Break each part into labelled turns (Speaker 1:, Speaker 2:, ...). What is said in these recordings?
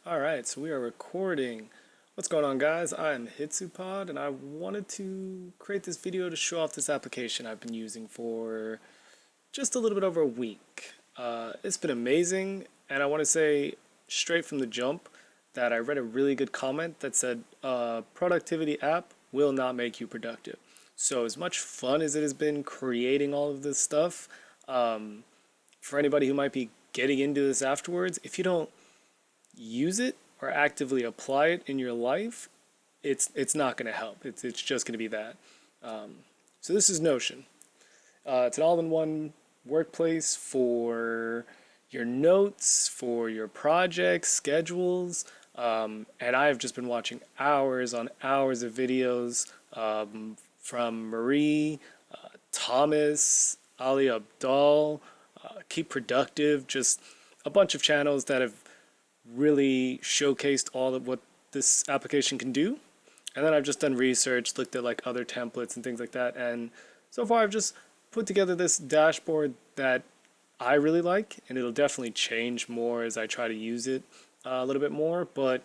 Speaker 1: Alright, so we are recording. What's going on, guys? I'm Hitsupod, and I wanted to create this video to show off this application I've been using for just a little bit over a week. It's been amazing, and I want to say straight from the jump that I read a really good comment that said, productivity app will not make you productive. So as much fun as it has been creating all of this stuff, for anybody who might be getting into this afterwards, if you don't use it or actively apply it in your life, it's not going to help. It's just going to be that. So this is Notion. It's an all-in-one workplace for your notes, for your projects, schedules, and I've just been watching hours on hours of videos from Marie, Thomas, Ali Abdaal, Keep Productive, just a bunch of channels that have really showcased all of what this application can do. And then I've just done research, looked at like other templates and things like that. And so far I've just put together this dashboard that I really like, and it'll definitely change more as I try to use it a little bit more. But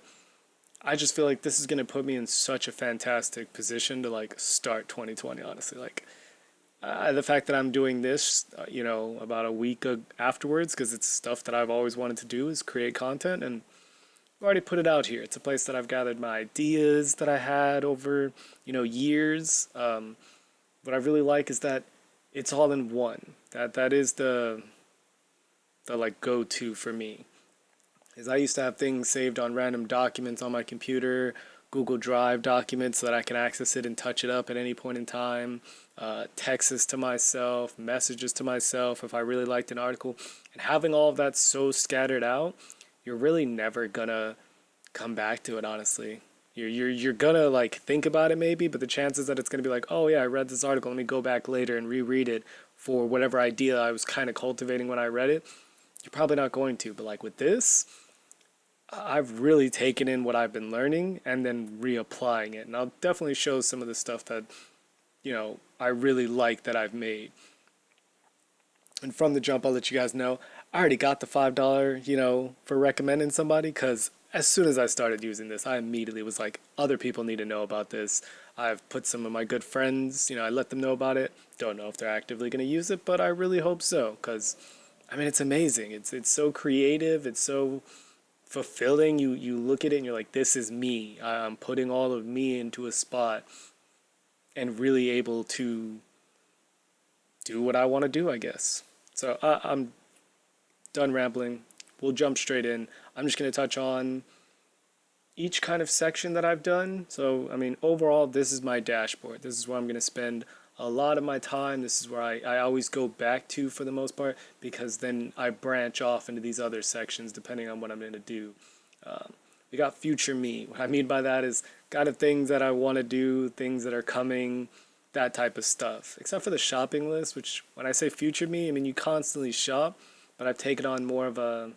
Speaker 1: I just feel like this is going to put me in such a fantastic position to like start 2020, honestly. Like the fact that I'm doing this, about a week afterwards, because it's stuff that I've always wanted to do, is create content, and I've already put it out here. It's a place that I've gathered my ideas that I had over, years. What I really like is that it's all in one. That is the like go-to for me. Is I used to have things saved on random documents on my computer, Google Drive documents so that I can access it and touch it up at any point in time, texts to myself, messages to myself if I really liked an article. And having all of that so scattered out, you're really never gonna come back to it, honestly. You're gonna like think about it maybe, but the chances that it's gonna be like, oh yeah, I read this article, let me go back later and reread it for whatever idea I was kind of cultivating when I read it, you're probably not going to. But like with this, I've really taken in what I've been learning and then reapplying it. And I'll definitely show some of the stuff that, I really like that I've made. And from the jump, I'll let you guys know, I already got the $5, for recommending somebody, because as soon as I started using this, I immediately was like, other people need to know about this. I've put some of my good friends, I let them know about it. Don't know if they're actively going to use it, but I really hope so, because, it's amazing. It's so creative. It's so fulfilling. You look at it and you're like, this is me. I'm putting all of me into a spot and really able to do what I want to do, I guess. So I'm done rambling. We'll jump straight in. I'm just going to touch on each kind of section that I've done. So, overall, this is my dashboard. This is where I'm going to spend a lot of my time. This is where I always go back to for the most part, because then I branch off into these other sections depending on what I'm going to do. We got future me. What I mean by that is kind of things that I want to do, things that are coming, that type of stuff. Except for the shopping list, which when I say future me, you constantly shop, but I've taken on more of a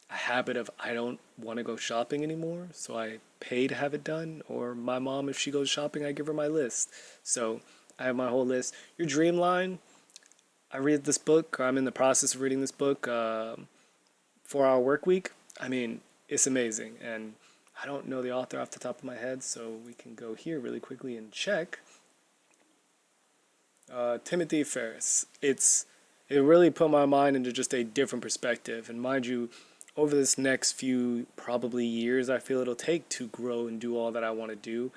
Speaker 1: habit of I don't want to go shopping anymore, so I pay to have it done. Or my mom, if she goes shopping, I give her my list. So I have my whole list. Your dream line, I read this book, or I'm in the process of reading this book, 4 Hour Work Week. It's amazing, and I don't know the author off the top of my head, so we can go here really quickly and check. Timothy Ferris. It really put my mind into just a different perspective, and mind you, over this next few probably years I feel it'll take to grow and do all that I want to do,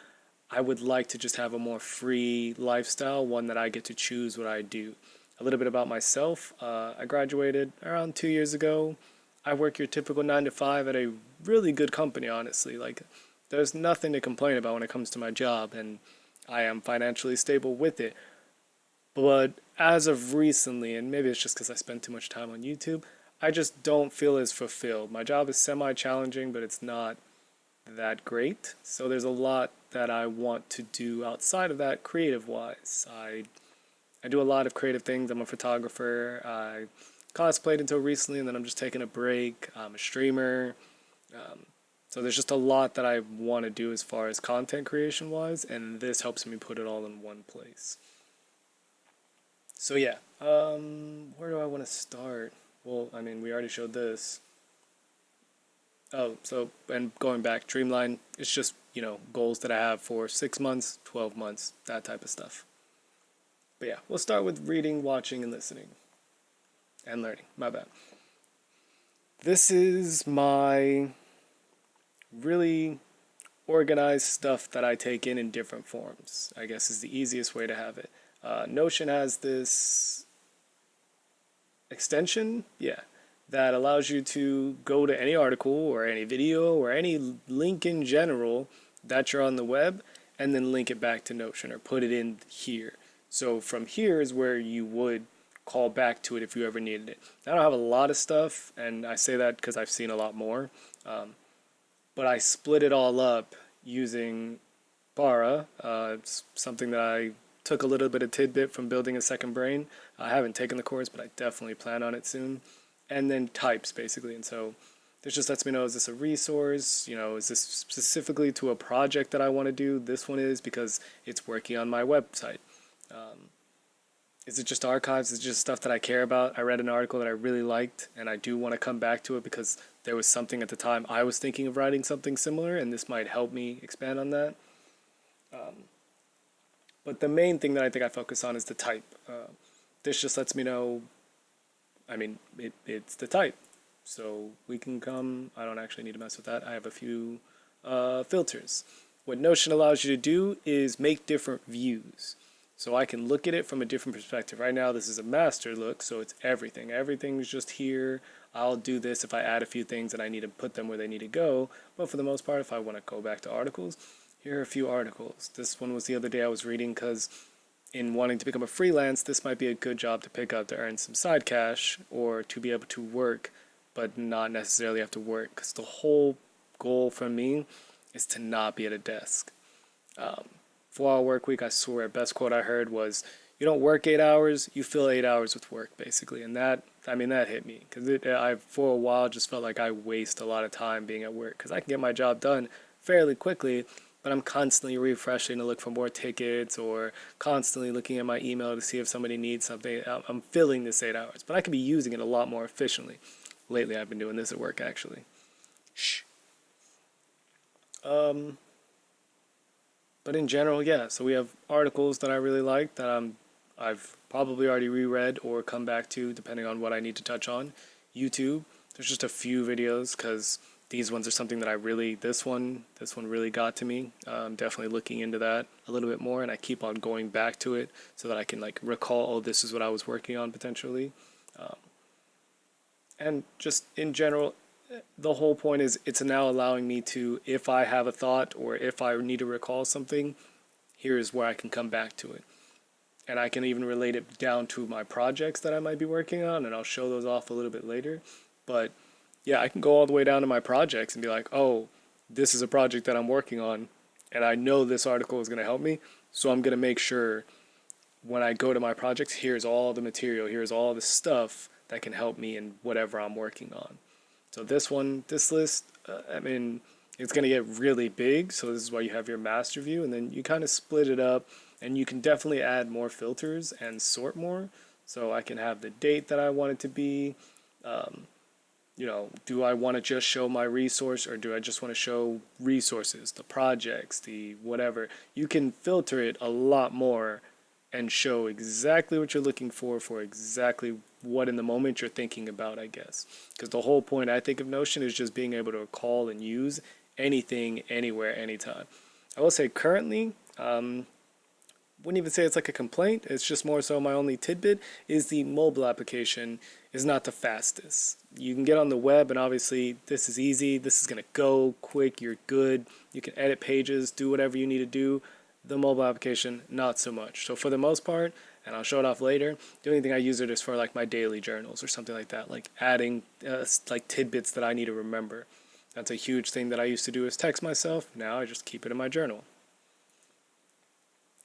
Speaker 1: I would like to just have a more free lifestyle, one that I get to choose what I do. A little bit about myself. I graduated around 2 years ago. I work your typical 9 to 5 at a really good company, honestly. Like, there's nothing to complain about when it comes to my job, and I am financially stable with it. But as of recently, and maybe it's just because I spend too much time on YouTube, I just don't feel as fulfilled. My job is semi-challenging, but it's not that great. So there's a lot that I want to do outside of that, creative-wise. I do a lot of creative things. I'm a photographer. I cosplayed until recently, and then I'm just taking a break. I'm a streamer. So there's just a lot that I want to do as far as content creation-wise, and this helps me put it all in one place. So yeah, where do I want to start? Well, we already showed this. Oh, so, and going back, Dreamline, it's just, goals that I have for 6 months, 12 months, that type of stuff. But yeah, we'll start with reading, watching, and listening. And learning. My bad. This is my really organized stuff that I take in different forms, I guess is the easiest way to have it. Notion has this extension, yeah, that allows you to go to any article or any video or any link in general that you're on the web and then link it back to Notion or put it in here. So from here is where you would call back to it if you ever needed it. I don't have a lot of stuff, and I say that because I've seen a lot more, but I split it all up using Bara. It's something that I took a little bit of tidbit from building a second brain. I haven't taken the course, but I definitely plan on it soon. And then types, basically. And so this just lets me know, is this a resource? Is this specifically to a project that I want to do? This one is because it's working on my website. Is it just archives? Is it just stuff that I care about? I read an article that I really liked, and I do want to come back to it because there was something at the time I was thinking of writing something similar, and this might help me expand on that. But the main thing that I think I focus on is the type. This just lets me know, it's the type. So we can come, I don't actually need to mess with that. I have a few filters. What Notion allows you to do is make different views. So I can look at it from a different perspective. Right now this is a master look, so it's everything. Everything's just here. I'll do this if I add a few things and I need to put them where they need to go. But for the most part, if I want to go back to articles, here are a few articles. This one was the other day I was reading because in wanting to become a freelance, this might be a good job to pick up to earn some side cash or to be able to work, but not necessarily have to work. Because the whole goal for me is to not be at a desk. 4-hour work week, I swear, best quote I heard was, you don't work 8 hours, you fill 8 hours with work, basically. And that hit me. Because I, for a while, just felt like I waste a lot of time being at work. Because I can get my job done fairly quickly, but I'm constantly refreshing to look for more tickets or constantly looking at my email to see if somebody needs something. I'm filling this 8 hours, but I could be using it a lot more efficiently. Lately, I've been doing this at work, actually. Shh. But in general, yeah, so we have articles that I really like that I've probably already reread or come back to depending on what I need to touch on. YouTube, there's just a few videos because these ones are something that this one really got to me. I'm definitely looking into that a little bit more, and I keep on going back to it so that I can recall, oh, this is what I was working on potentially. And just in general, the whole point is it's now allowing me to, if I have a thought or if I need to recall something, here's where I can come back to it. And I can even relate it down to my projects that I might be working on, and I'll show those off a little bit later. But yeah, I can go all the way down to my projects and be like, oh, this is a project that I'm working on, and I know this article is going to help me, so I'm going to make sure when I go to my projects, here's all the material, here's all the stuff that can help me in whatever I'm working on. So this list, it's going to get really big, so this is why you have your master view, and then you kind of split it up, and you can definitely add more filters and sort more. So I can have the date that I want it to be. Do I want to just show my resource, or do I just want to show resources, the projects, the whatever? You can filter it a lot more and show exactly what you're looking for exactly what in the moment you're thinking about, I guess. Because the whole point, I think, of Notion is just being able to call and use anything, anywhere, anytime. I will say currently, wouldn't even say it's like a complaint. It's just more so my only tidbit is the mobile application is not the fastest. You can get on the web, and obviously this is easy. This is going to go quick. You're good. You can edit pages, do whatever you need to do. The mobile application, not so much. So for the most part, and I'll show it off later, the only thing I use it is for my daily journals or something like that, like adding tidbits that I need to remember. That's a huge thing that I used to do is text myself. Now I just keep it in my journal.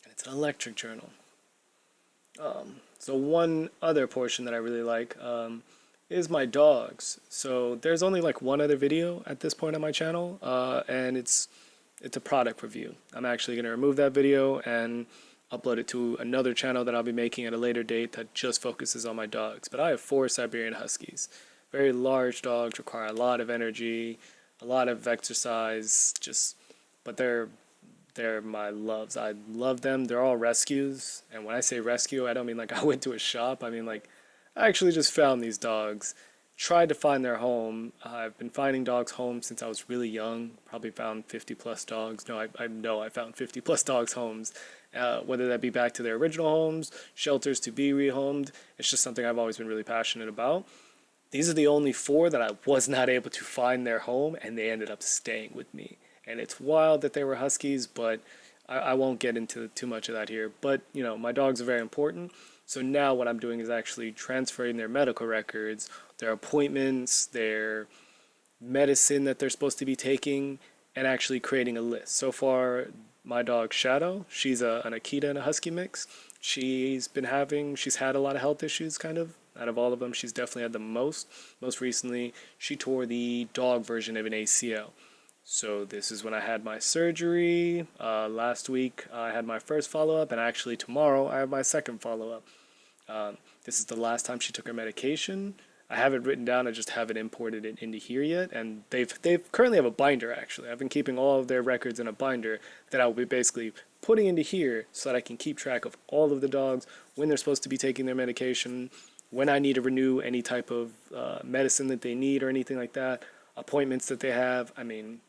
Speaker 1: And it's an electric journal. So one other portion that I really like is my dogs. So there's only one other video at this point on my channel, and it's a product review. I'm actually going to remove that video and upload it to another channel that I'll be making at a later date that just focuses on my dogs. But I have 4 Siberian Huskies. Very large dogs, require a lot of energy. a lot of exercise, just, but they're my loves. I love them. They're all rescues. And when I say rescue, I don't mean like I went to a shop. I mean like I actually just found these dogs, tried to find their home. I've been finding dogs home since I was really young. Probably found 50 plus dogs. No, I know I found 50 plus dogs homes. Whether that be back to their original homes, shelters to be rehomed. It's just something I've always been really passionate about. These are the only four that I was not able to find their home, and they ended up staying with me. And it's wild that they were huskies, but I won't get into too much of that here. But, you know, my dogs are very important. So now what I'm doing is actually transferring their medical records, their appointments, their medicine that they're supposed to be taking, and actually creating a list. So far, my dog Shadow, she's an Akita and a Husky mix. She's had a lot of health issues, kind of. Out of all of them, she's definitely had the most. Most recently, she tore the dog version of an ACL. So this is when I had my surgery. Last week, I had my first follow-up, and actually tomorrow, I have my second follow-up. This is the last time she took her medication. I have it written down. I just haven't imported it into here yet. And they've currently have a binder, actually. I've been keeping all of their records in a binder that I'll be basically putting into here so that I can keep track of all of the dogs, when they're supposed to be taking their medication, when I need to renew any type of medicine that they need or anything like that, appointments that they have. I mean,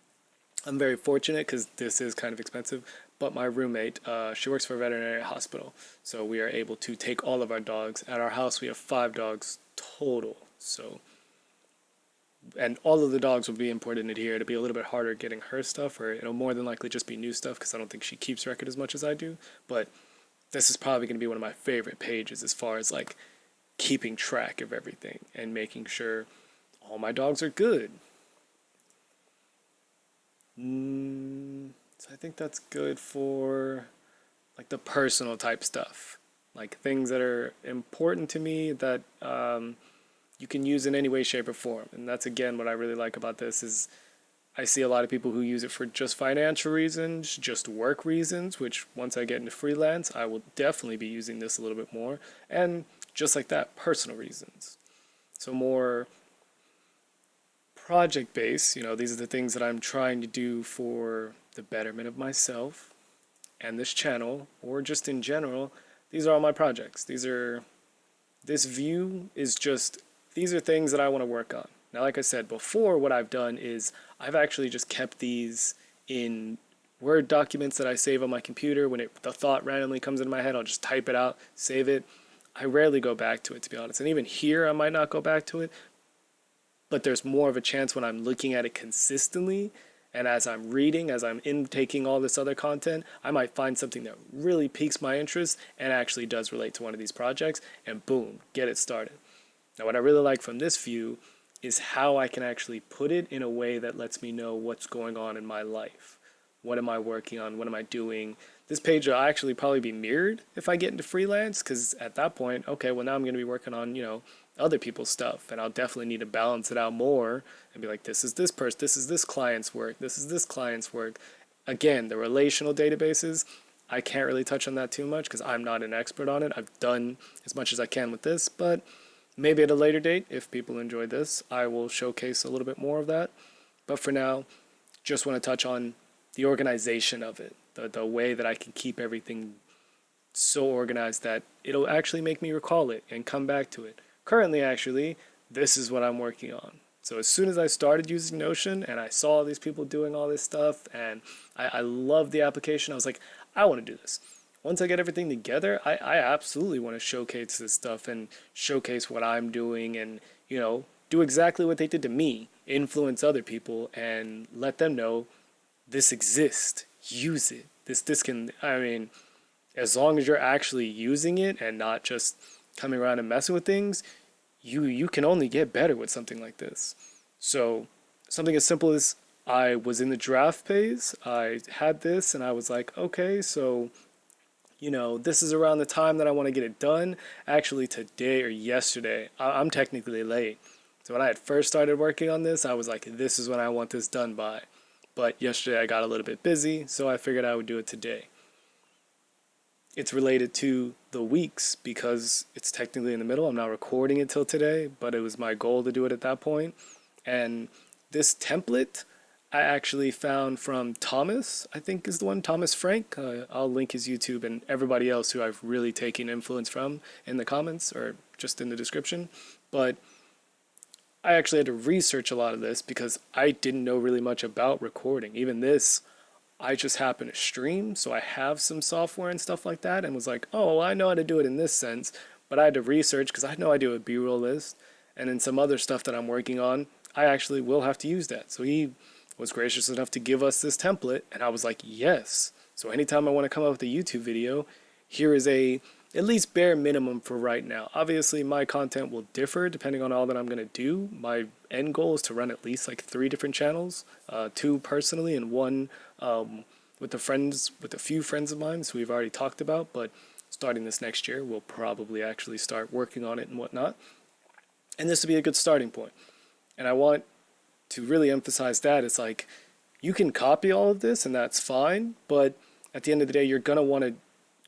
Speaker 1: I'm very fortunate because this is kind of expensive, but my roommate, she works for a veterinary hospital, so we are able to take all of our dogs. At our house, we have 5 dogs total, so, and all of the dogs will be imported into here. It'll be a little bit harder getting her stuff, or it'll more than likely just be new stuff because I don't think she keeps record as much as I do, but this is probably going to be one of my favorite pages as far as like keeping track of everything and making sure all my dogs are good. So I think that's good for like the personal type stuff, like things that are important to me that you can use in any way, shape, or form. And that's again what I really like about this is I see a lot of people who use it for just financial reasons, just work reasons, which once I get into freelance, I will definitely be using this a little bit more. And just like that, personal reasons. So more project based, you know, these are the things that I'm trying to do for the betterment of myself and this channel, or just in general. These are all my projects. This view is just, these are things that I want to work on. Now, like I said before, what I've done is I've actually just kept these in Word documents that I save on my computer. When the thought randomly comes into my head, I'll just type it out, save it. I rarely go back to it, to be honest. And even here, I might not go back to it, but there's more of a chance when I'm looking at it consistently, and as I'm reading, as I'm intaking all this other content, I might find something that really piques my interest and actually does relate to one of these projects, and boom, get it started. Now, what I really like from this view is how I can actually put it in a way that lets me know what's going on in my life. What am I working on? What am I doing? This page will actually probably be mirrored if I get into freelance, because at that point, okay, well now I'm going to be working on, you know, other people's stuff, and I'll definitely need to balance it out more and be like, this is this person, this is this client's work, this is this client's work. Again, the relational databases, I can't really touch on that too much because I'm not an expert on it. I've done as much as I can with this, but maybe at a later date, if people enjoy this, I will showcase a little bit more of that. But for now, just want to touch on the organization of it, the way that I can keep everything so organized that it'll actually make me recall it and come back to it. Currently, actually, this is what I'm working on. So as soon as I started using Notion and I saw all these people doing all this stuff and I loved the application, I was like, I want to do this. Once I get everything together, I absolutely want to showcase this stuff and showcase what I'm doing and, you know, do exactly what they did to me, influence other people and let them know this exists. Use it. This can, I mean, as long as you're actually using it and not just coming around and messing with things, you can only get better with something like this. So something as simple as I was in the draft phase, I had this and I was like, okay, so, you know, this is around the time that I want to get it done. Actually today or yesterday, I'm technically late. So when I had first started working on this, I was like, this is when I want this done by. But yesterday I got a little bit busy, so I figured I would do it today. It's related to the weeks because it's technically in the middle. I'm not recording it till today, but it was my goal to do it at that point. And this template, I actually found from Thomas, I think is the one, Thomas Frank. I'll link his YouTube and everybody else who I've really taken influence from in the comments or just in the description. But I actually had to research a lot of this because I didn't know really much about recording. Even this, I just happen to stream, so I have some software and stuff like that, and was like, oh, well, I know how to do it in this sense, but I had to research because I had no idea what B-roll list, and in some other stuff that I'm working on, I actually will have to use that. So he was gracious enough to give us this template, and I was like, yes. So anytime I want to come up with a YouTube video, here is a at least bare minimum for right now. Obviously, my content will differ depending on all that I'm going to do. My end goal is to run at least like 3 different channels, 2 personally and 1 with a few friends of mine who we've already talked about, but starting this next year, we'll probably actually start working on it and whatnot. And this will be a good starting point. And I want to really emphasize that it's like, you can copy all of this and that's fine, but at the end of the day, you're going to want to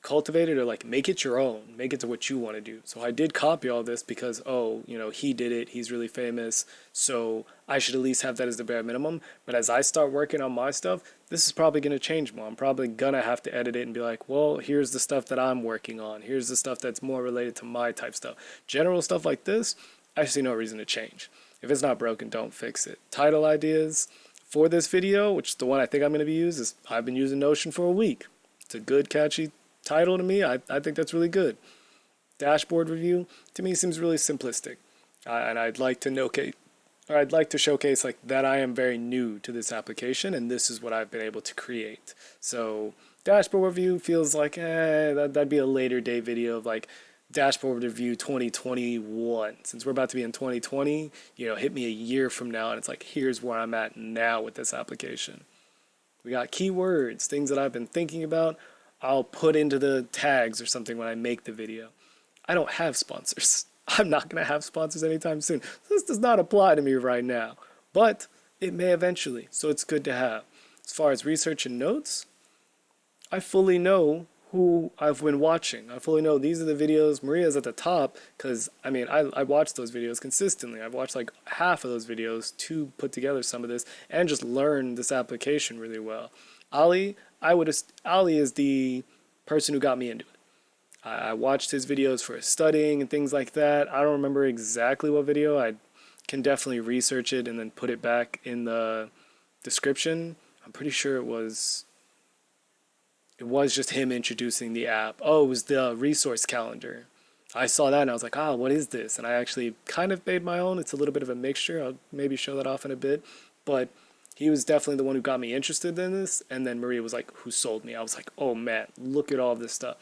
Speaker 1: cultivate it or like make it your own, make it to what you want to do. So I did copy all this because, oh, you know, he did it, he's really famous, so I should at least have that as the bare minimum. But as I start working on my stuff, this is probably going to change more. I'm probably going to have to edit it and be like, well, here's the stuff that I'm working on, here's the stuff that's more related to my type stuff. General stuff like this, I see no reason to change. If it's not broken, don't fix it. Title ideas for this video, which is the one I think I'm going to be using, is I've been using Notion for a week. It's a good, catchy title to me. I think that's really good. Dashboard review to me seems really simplistic, and I'd like to showcase like that I am very new to this application, and this is what I've been able to create. So dashboard review feels like that'd be a later day video of like dashboard review 2021. Since we're about to be in 2020, you know, hit me a year from now, and it's like here's where I'm at now with this application. We got keywords, things that I've been thinking about. I'll put into the tags or something when I make the video. I don't have sponsors. I'm not going to have sponsors anytime soon. This does not apply to me right now, but it may eventually, so it's good to have. As far as research and notes, I fully know who I've been watching. I fully know these are the videos. Maria's at the top because, I mean, I watch those videos consistently. I've watched like half of those videos to put together some of this and just learn this application really well. Ali is the person who got me into it. I watched his videos for studying and things like that. I don't remember exactly what video. I can definitely research it and then put it back in the description. I'm pretty sure it was just him introducing the app. Oh, it was the resource calendar. I saw that and I was like, what is this? And I actually kind of made my own. It's a little bit of a mixture. I'll maybe show that off in a bit. But he was definitely the one who got me interested in this, and then Maria was like, who sold me. I was like, oh man, look at all this stuff.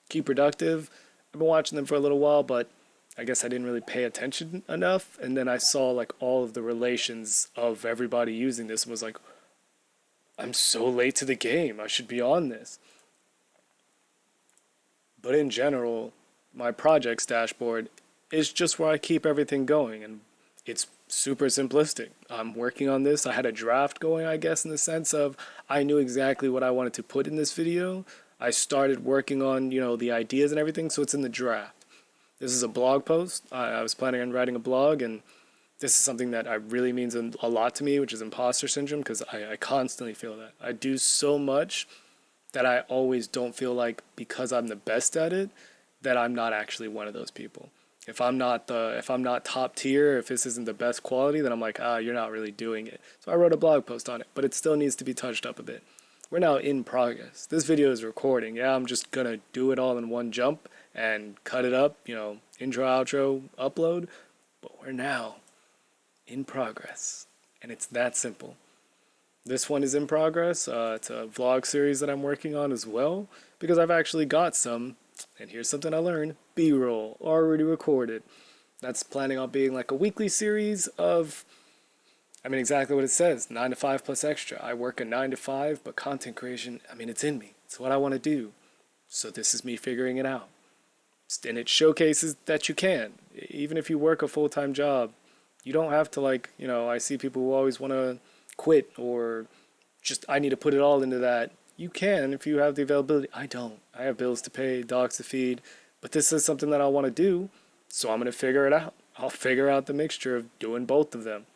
Speaker 1: Keep Productive. I've been watching them for a little while, but I guess I didn't really pay attention enough, and then I saw like all of the relations of everybody using this and was like, I'm so late to the game, I should be on this. But in general, my projects dashboard is just where I keep everything going, and it's super simplistic. I'm working on this. I had a draft going, I guess, in the sense of I knew exactly what I wanted to put in this video. I started working on, you know, the ideas and everything, so it's in the draft. This is a blog post. I was planning on writing a blog, and this is something that really means a lot to me, which is imposter syndrome, because I constantly feel that. I do so much that I always don't feel like because I'm the best at it, that I'm not actually one of those people. If I'm not top tier, if this isn't the best quality, then I'm like, you're not really doing it. So I wrote a blog post on it, but it still needs to be touched up a bit. We're now in progress. This video is recording. Yeah, I'm just gonna do it all in one jump and cut it up, you know, intro, outro, upload, but we're now in progress, and it's that simple. This one is in progress. It's a vlog series that I'm working on as well, because I've actually got some, and here's something I learned, B-roll, already recorded. That's planning on being like a weekly series of, I mean, exactly what it says, 9 to 5 plus extra. I work a 9 to 5, but content creation, I mean, it's in me. It's what I want to do. So this is me figuring it out. And it showcases that you can. Even if you work a full-time job, you don't have to, like, you know, I see people who always want to quit or just, I need to put it all into that. You can if you have the availability. I don't. I have bills to pay, dogs to feed, but this is something that I want to do, so I'm going to figure it out. I'll figure out the mixture of doing both of them.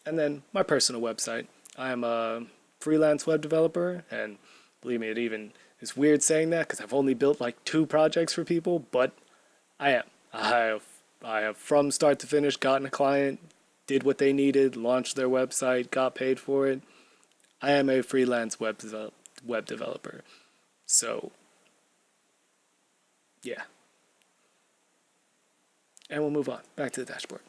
Speaker 1: And then my personal website, I am a freelance web developer, and believe me, it even is weird saying that because I've only built like 2 projects for people, but I am. I have from start to finish gotten a client, did what they needed, launched their website, got paid for it. I am a freelance web developer. So, yeah. And we'll move on back to the dashboard.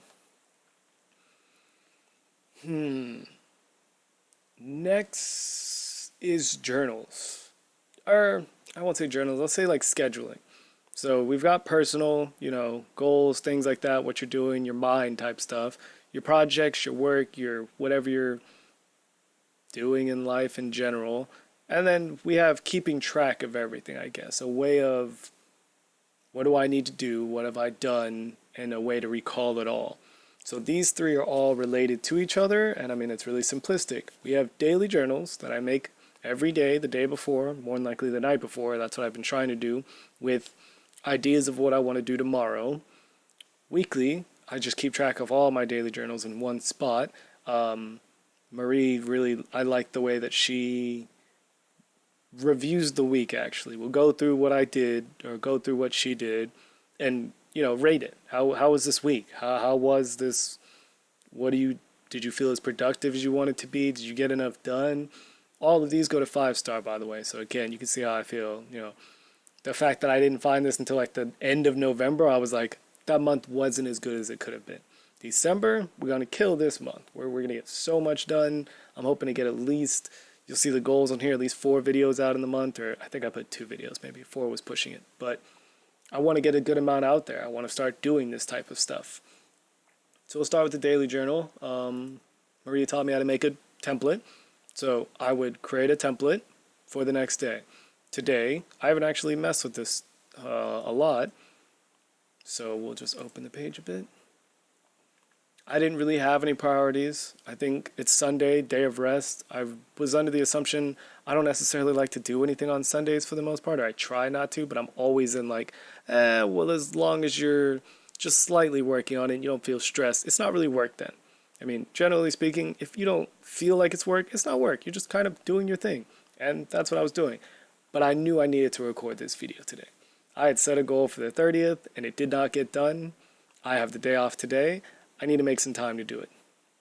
Speaker 1: Next is journals. Or, I won't say journals, I'll say like scheduling. So we've got personal, goals, things like that, what you're doing, your mind type stuff, your projects, your work, your whatever you're doing in life in general. And then we have keeping track of everything, I guess. A way of what do I need to do, what have I done, and a way to recall it all. So these 3 are all related to each other, and I mean, it's really simplistic. We have daily journals that I make every day, the day before, more than likely the night before. That's what I've been trying to do, with ideas of what I want to do tomorrow. Weekly, I just keep track of all my daily journals in one spot. Marie really, I like the way that she reviews the week, actually. We'll go through what I did, or go through what she did, and, rate it. How was this week? How was this? Did you feel as productive as you wanted to be? Did you get enough done? All of these go to 5-star, by the way. So again, you can see how I feel. The fact that I didn't find this until like the end of November, I was like, that month wasn't as good as it could have been. December, we're going to kill this month. We're going to get so much done. I'm hoping to get at least, you'll see the goals on here, at least 4 videos out in the month, or I think I put 2 videos, maybe 4 was pushing it. But I want to get a good amount out there. I want to start doing this type of stuff. So we'll start with the daily journal. Maria taught me how to make a template. So I would create a template for the next day. Today, I haven't actually messed with this a lot. So we'll just open the page a bit. I didn't really have any priorities. I think it's Sunday, day of rest. I was under the assumption I don't necessarily like to do anything on Sundays for the most part, or I try not to, but I'm always in like, well, as long as you're just slightly working on it and you don't feel stressed, it's not really work then. I mean, generally speaking, if you don't feel like it's work, it's not work. You're just kind of doing your thing. And that's what I was doing. But I knew I needed to record this video today. I had set a goal for the 30th, and it did not get done. I have the day off today. I need to make some time to do it.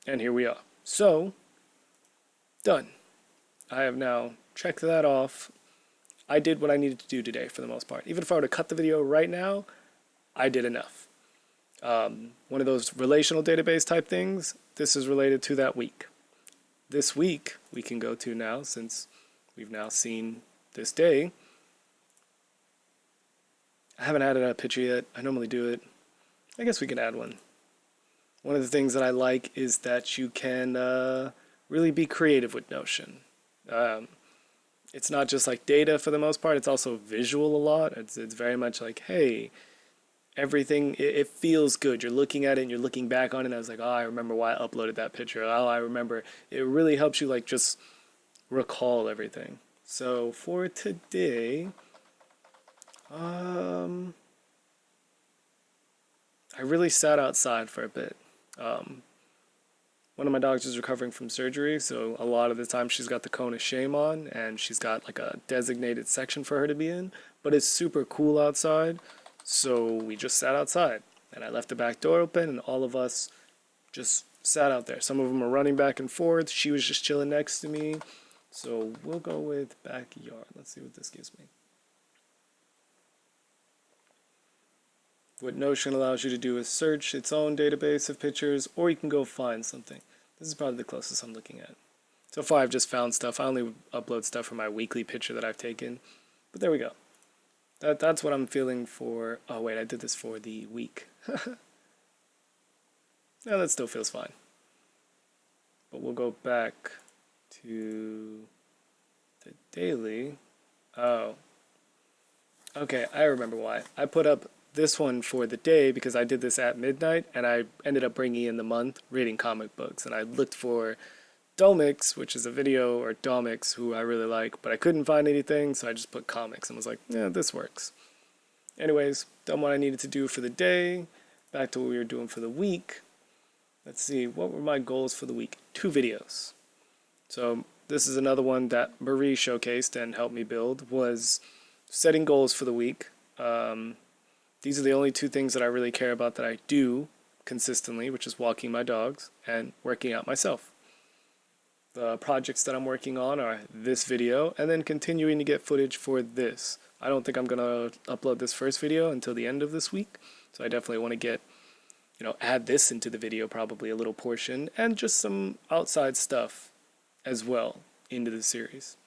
Speaker 1: And here we are. So, done. I have now checked that off. I did what I needed to do today for the most part. Even if I were to cut the video right now, I did enough. One of those relational database type things, this is related to that week. This week, we can go to now, since we've now seen this day. I haven't added a picture yet. I normally do it. I guess we can add one. One of the things that I like is that you can really be creative with Notion. It's not just like data for the most part, it's also visual a lot. It's very much like, hey, everything, it feels good. You're looking at it and you're looking back on it and I was like, oh, I remember why I uploaded that picture. Oh, I remember. It really helps you like just recall everything. So for today, I really sat outside for a bit. One of my dogs is recovering from surgery, so a lot of the time she's got the cone of shame on, and she's got like a designated section for her to be in, but it's super cool outside, so we just sat outside, and I left the back door open, and all of us just sat out there. Some of them are running back and forth. She was just chilling next to me, so we'll go with backyard. Let's see what this gives me. What Notion allows you to do is search its own database of pictures, or you can go find something. This is probably the closest I'm looking at. So far I've just found stuff. I only upload stuff from my weekly picture that I've taken. But there we go. That's what I'm feeling for. Oh wait, I did this for the week. No, that still feels fine. But we'll go back to the daily. Oh. Okay, I remember why. I put up this one for the day because I did this at midnight and I ended up bringing in the month reading comic books, and I looked for Domix, which is a video, or Domix, who I really like, but I couldn't find anything, so I just put comics and was like, yeah, this works. Anyways, done what I needed to do for the day. Back to what we were doing for the week. Let's see, what were my goals for the week? 2 videos. So this is another one that Marie showcased and helped me build, was setting goals for the week. These are the only two things that I really care about that I do consistently, which is walking my dogs and working out myself. The projects that I'm working on are this video and then continuing to get footage for this. I don't think I'm going to upload this first video until the end of this week, so I definitely want to get, add this into the video, probably a little portion, and just some outside stuff as well into the series.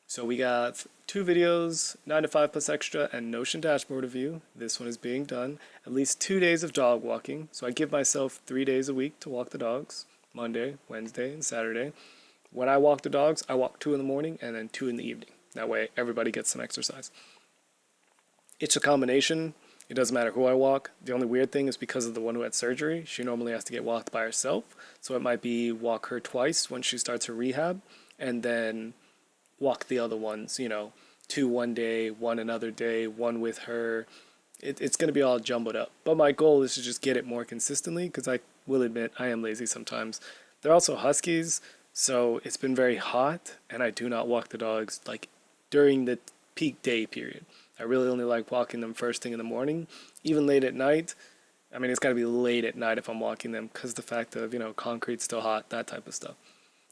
Speaker 1: So we got 2 videos, 9 to 5 plus extra, and Notion dashboard review. This one is being done. At least 2 days of dog walking. So I give myself 3 days a week to walk the dogs. Monday, Wednesday, and Saturday. When I walk the dogs, I walk 2 in the morning and then 2 in the evening. That way everybody gets some exercise. It's a combination. It doesn't matter who I walk. The only weird thing is because of the one who had surgery, she normally has to get walked by herself. So it might be walk her twice when she starts her rehab, and then walk the other ones, 2 one day, 1 another day, 1 with her. It's going to be all jumbled up. But my goal is to just get it more consistently, because I will admit I am lazy sometimes. They're also huskies, so it's been very hot, and I do not walk the dogs during the peak day period. I really only like walking them first thing in the morning, even late at night. I mean, it's got to be late at night if I'm walking them, because the fact of, concrete's still hot, that type of stuff.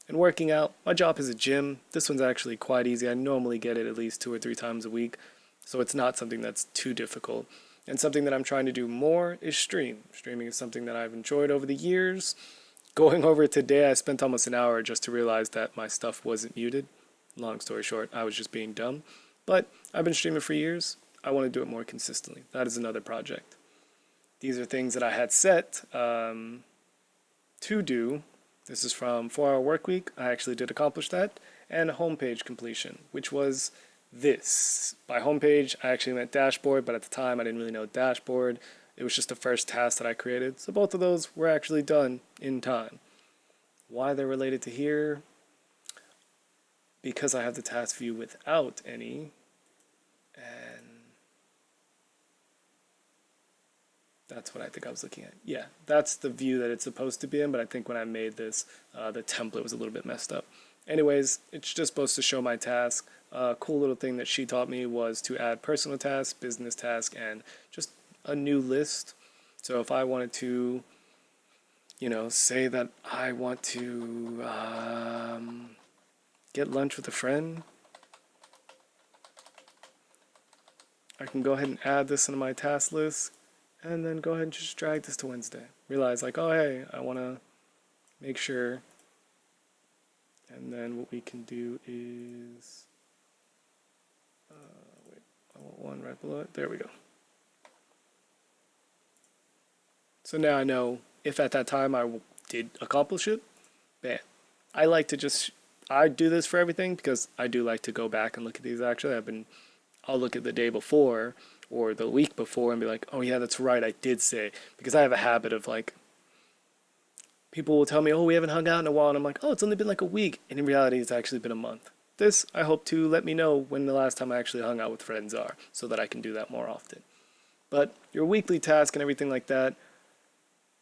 Speaker 1: And working out, my job is a gym. This one's actually quite easy. I normally get it at least 2 or 3 times a week, so it's not something that's too difficult. And something that I'm trying to do more is stream. Streaming is something that I've enjoyed over the years. Going over it today, I spent almost an hour just to realize that my stuff wasn't muted. Long story short, I was just being dumb. But I've been streaming for years. I want to do it more consistently. That is another project. These are things that I had set to do. This is from 4 Hour Workweek. I actually did accomplish that. And homepage completion, which was this. By homepage, I actually meant dashboard, but at the time I didn't really know dashboard. It was just the first task that I created. So both of those were actually done in time. Why they're related to here? Because I have the task view without any. And that's what I think I was looking at. Yeah, that's the view that it's supposed to be in, but I think when I made this, the template was a little bit messed up. Anyways, it's just supposed to show my task. A cool little thing that she taught me was to add personal tasks, business tasks, and just a new list. So if I wanted to, say that I want to get lunch with a friend, I can go ahead and add this into my task list, and then go ahead and just drag this to Wednesday. Realize oh hey, I want to make sure. And then what we can do is, wait, I want one right below it. There we go. So now I know if at that time I did accomplish it, bam. I like to I do this for everything because I do like to go back and look at these actually. I'll look at the day before or the week before and be like, oh yeah, that's right, I did say. Because I have a habit of people will tell me, oh, we haven't hung out in a while, and I'm like, oh, it's only been a week, and in reality, it's actually been a month. This, I hope to let me know when the last time I actually hung out with friends are, so that I can do that more often. But your weekly task and everything like that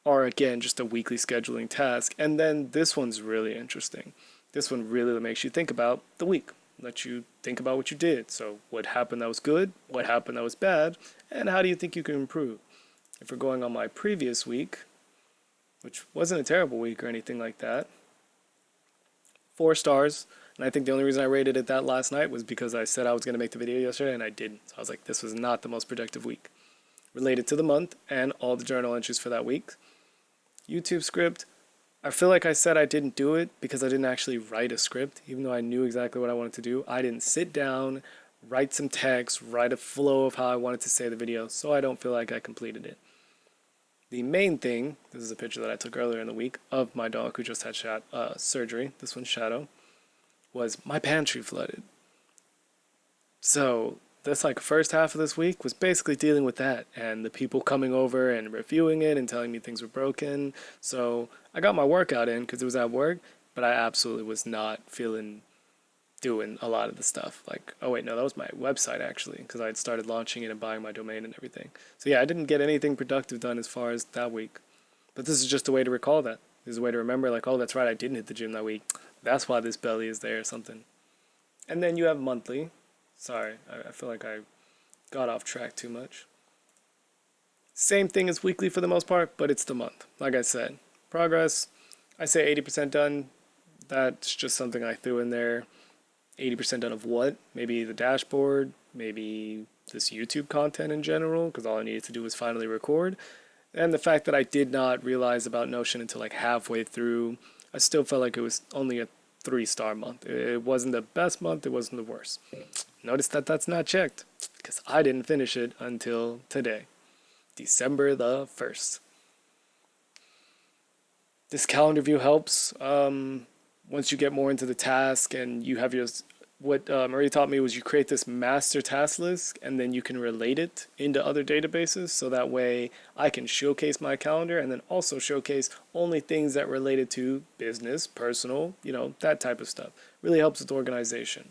Speaker 1: are, again, just a weekly scheduling task, and then this one's really interesting. This one really makes you think about the week, let you think about what you did. So what happened that was good, what happened that was bad, and how do you think you can improve? If we're going on my previous week, which wasn't a terrible week or anything like that, 4 stars. And I think the only reason I rated it that last night was because I said I was going to make the video yesterday and I didn't. So I was like, this was not the most productive week. Related to the month and all the journal entries for that week. YouTube script, I feel like I said I didn't do it because I didn't actually write a script. Even though I knew exactly what I wanted to do, I didn't sit down, write some text, write a flow of how I wanted to say the video, so I don't feel like I completed it. The main thing, this is a picture that I took earlier in the week of my dog who just had surgery, this one's Shadow, was my pantry flooded. So this first half of this week was basically dealing with that and the people coming over and reviewing it and telling me things were broken. So I got my workout in because it was at work, but I absolutely was not doing a lot of the stuff. Oh wait, no, that was my website actually, because I had started launching it and buying my domain and everything. So yeah, I didn't get anything productive done as far as that week. But this is just a way to recall that. This is a way to remember, oh, that's right, I didn't hit the gym that week. That's why this belly is there or something. And then you have monthly. Sorry, I feel like I got off track too much. Same thing as weekly for the most part, but it's the month. Like I said, progress, I say 80% done. That's just something I threw in there. 80% done of what? Maybe the dashboard, maybe this YouTube content in general, because all I needed to do was finally record. And the fact that I did not realize about Notion until like halfway through, I still felt like it was only a 3-star month. It wasn't the best month, it wasn't the worst. Notice that that's not checked, because I didn't finish it until today, December the 1st. This calendar view helps once you get more into the task and you have your, what Marie taught me was you create this master task list and then you can relate it into other databases, so that way I can showcase my calendar and then also showcase only things that related to business, personal, that type of stuff. Really helps with organization.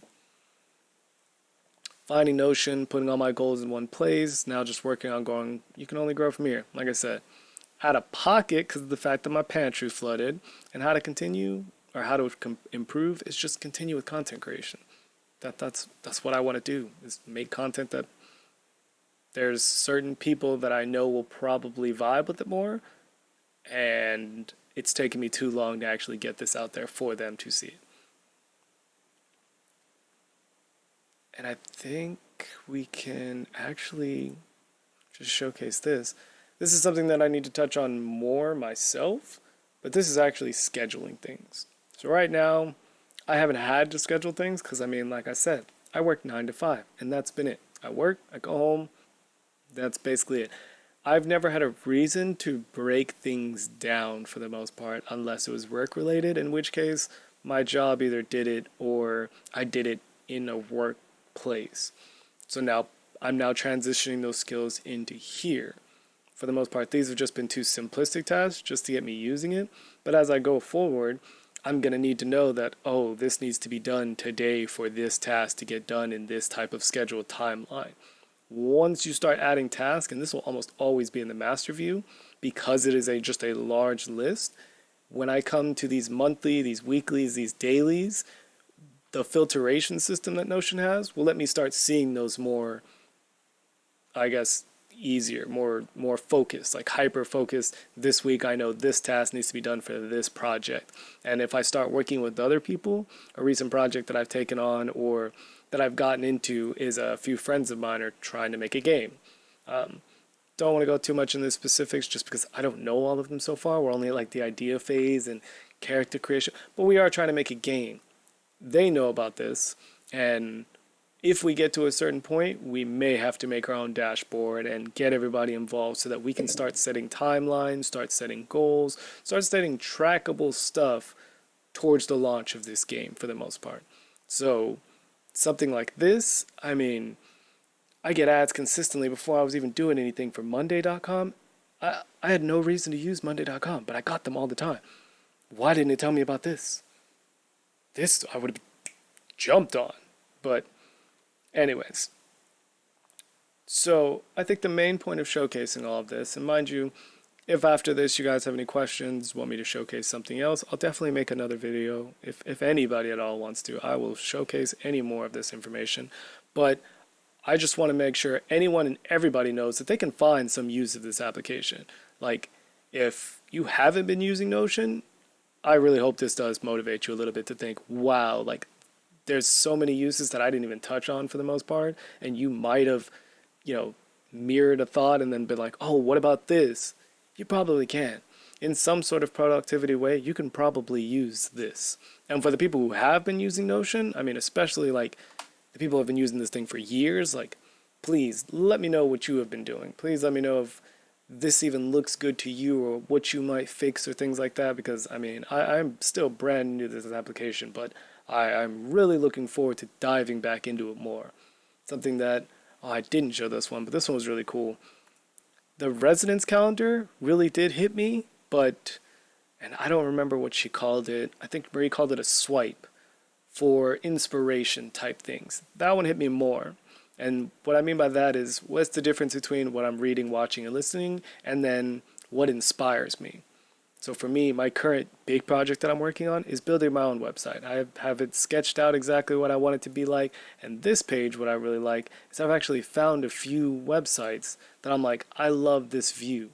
Speaker 1: Finding Notion, putting all my goals in one place, now just working on going, you can only grow from here. Like I said, out of pocket because of the fact that my pantry flooded, and how to continue or how to improve is just continue with content creation. That's what I want to do, is make content that there's certain people that I know will probably vibe with it more, and it's taken me too long to actually get this out there for them to see it. And I think we can actually just showcase this. This is something that I need to touch on more myself, but this is actually scheduling things. So right now, I haven't had to schedule things because, like I said, I work 9 to 5, and that's been it. I work, I go home, that's basically it. I've never had a reason to break things down for the most part, unless it was work related, in which case my job either did it or I did it in a workplace. So now I'm transitioning those skills into here. For the most part, these have just been too simplistic tasks just to get me using it. But as I go forward, I'm going to need to know that, oh, this needs to be done today for this task to get done in this type of scheduled timeline. Once you start adding tasks, and this will almost always be in the master view because it is just a large list, when I come to these monthly, these weeklies, these dailies, the filtration system that Notion has will let me start seeing those more, I guess, easier, more focused, like hyper focused. This week I know this task needs to be done for this project, and if I start working with other people, a recent project that I've taken on or that I've gotten into is a few friends of mine are trying to make a game. Don't want to go too much into the specifics just because I don't know all of them so far. We're only at like the idea phase and character creation, but we are trying to make a game. They know about this, and if we get to a certain point, we may have to make our own dashboard and get everybody involved so that we can start setting timelines, start setting goals, start setting trackable stuff towards the launch of this game for the most part. So something like this, I get ads consistently before I was even doing anything for Monday.com. I had no reason to use Monday.com, but I got them all the time. Why didn't it tell me about this? This I would have jumped on, but anyways, so I think the main point of showcasing all of this, and mind you, if after this you guys have any questions, want me to showcase something else, I'll definitely make another video. If anybody at all wants to, I will showcase any more of this information. But I just want to make sure anyone and everybody knows that they can find some use of this application. Like, if you haven't been using Notion, I really hope this does motivate you a little bit to think, wow, like, there's so many uses that I didn't even touch on for the most part, and you might have, mirrored a thought and then been like, oh, what about this? You probably can. In some sort of productivity way, you can probably use this. And for the people who have been using Notion, especially like the people who have been using this thing for years, like, please let me know what you have been doing. Please let me know if this even looks good to you or what you might fix or things like that, because I'm still brand new to this application, but I'm really looking forward to diving back into it more. Something that, I didn't show this one, but this one was really cool. The residence calendar really did hit me, and I don't remember what she called it. I think Marie called it a swipe for inspiration type things. That one hit me more. And what I mean by that is, what's the difference between what I'm reading, watching, and listening, and then what inspires me? So for me, my current big project that I'm working on is building my own website. I have it sketched out exactly what I want it to be like. And this page, what I really like is I've actually found a few websites that I'm like, I love this view.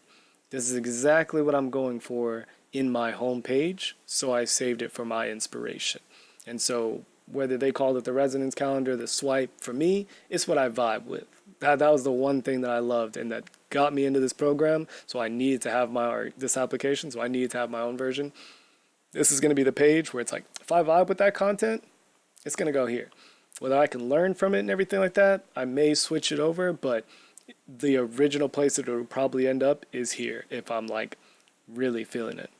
Speaker 1: This is exactly what I'm going for in my home page. So I saved it for my inspiration. And so whether they called it the resonance calendar, the swipe, for me, it's what I vibe with. That was the one thing that I loved and that got me into this program. So I needed to have this application. So I needed to have my own version. This is going to be the page where it's like, if I vibe with that content, it's going to go here. Whether I can learn from it and everything like that, I may switch it over, but the original place that it will probably end up is here if I'm like really feeling it.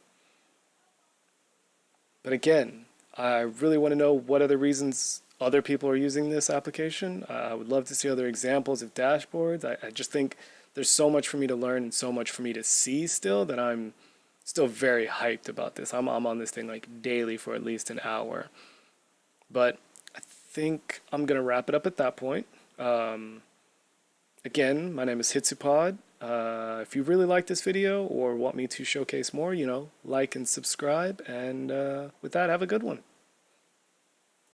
Speaker 1: But again, I really want to know what other reasons other people are using this application. I would love to see other examples of dashboards. I just think there's so much for me to learn and so much for me to see still that I'm still very hyped about this. I'm on this thing like daily for at least an hour. But I think I'm going to wrap it up at that point. Again, my name is Hitsupod. If you really like this video or want me to showcase more, like and subscribe. And with that, have a good one.